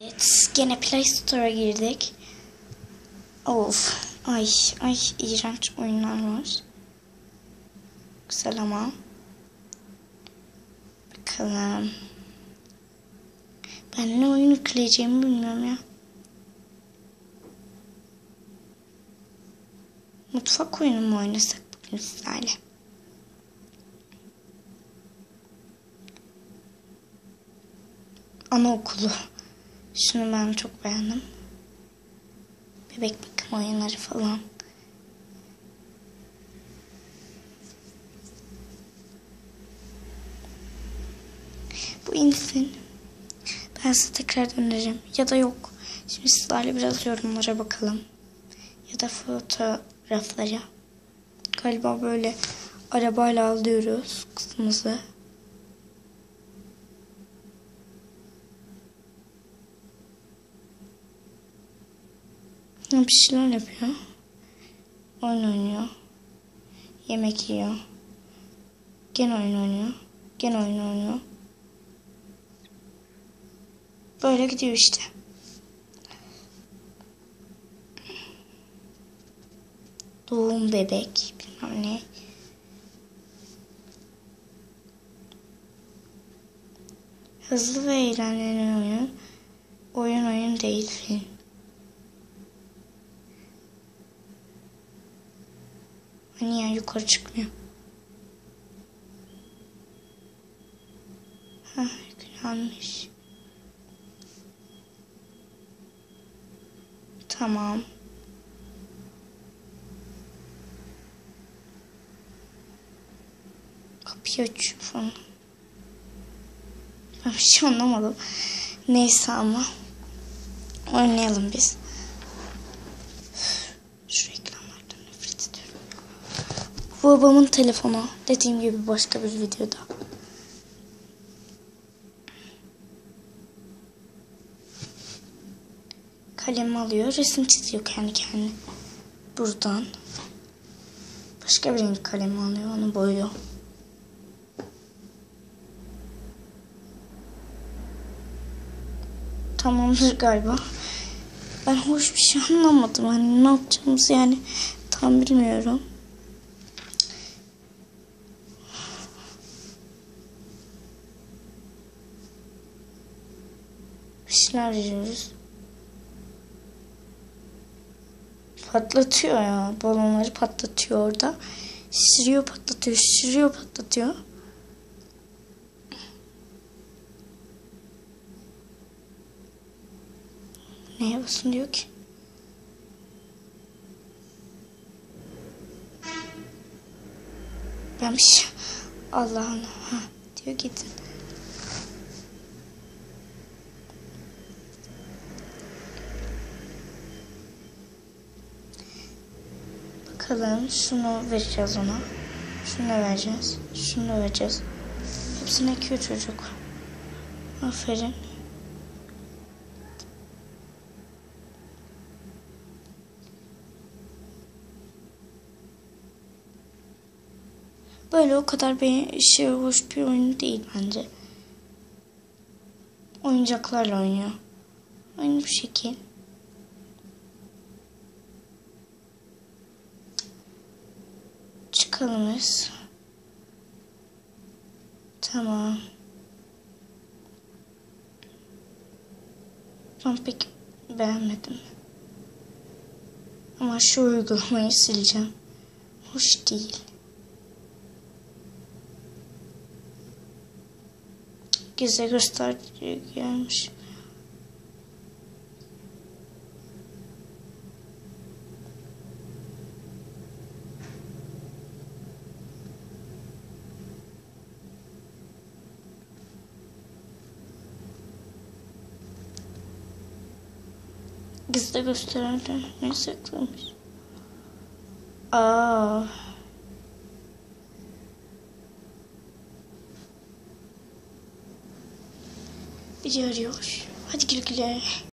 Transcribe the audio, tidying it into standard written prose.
Evet, gene Play Store'a girdik. Of, ay iğrenç oyunlar var. Güzel ama. Bakalım. Ben ne oyun yükleyeceğimi bilmiyorum ya. Mutfak oyunu mu oynasak bugün sizlerle? Anaokulu. Şunu ben çok beğendim. Bebek bakım oyunları falan. Bu insin. Ben size tekrar dönerim. Ya da yok. Şimdi sizlerle biraz yorumlara bakalım. Ya da fotoğraflara. Galiba böyle arabayla alıyoruz kızımızı. Bir şeyler yapıyor. Oyun oynuyor. Yemek yiyor. Gene oyun oynuyor. Gene oyun oynuyor. Böyle gidiyor işte. Doğum bebek bilmem ne. Hızlı ve eğlenceli oyun. Oyun değil film. Niye yukarı çıkmıyor? Yüklenmiş. Tamam. Kapıyı açıyor falan. Ben bir şey anlamadım. Neyse ama. Oynayalım biz. Şu reklamlardan nefret ediyorum. Bu babamın telefonu. Dediğim gibi başka bir videoda. Kalem alıyor. Resim çiziyor kendi kendine. Buradan. Başka bir renk kalemi alıyor. Onu boyuyor. Tamamdır galiba. Ben hoş bir şey anlamadım. Hani ne yapacağımızı yani tam bilmiyorum. Bir şeyler yiyoruz. Patlatıyor ya. Balonları patlatıyor orada. Şişiriyor patlatıyor. Şişiriyor patlatıyor. Neye basın diyor ki? Ben bir şey... Allah Allah. Diyor gidin. Bakalım şunu vereceğiz ona. Şunu vereceğiz. Şunu vereceğiz. Hepsini ekiyor çocuk. Aferin. Böyle o kadar bir hoş bir oyun değil bence. Oyuncaklarla oynuyor. Aynı bu şekil. Çıkalım biz. Tamam. Ben pek beğenmedim. Ama şu uygulamayı sileceğim. Hoş değil. Gizli gösterici gelmiş. Gizli gösterici ne saklamış? Biri arıyor. Hadi güle güle.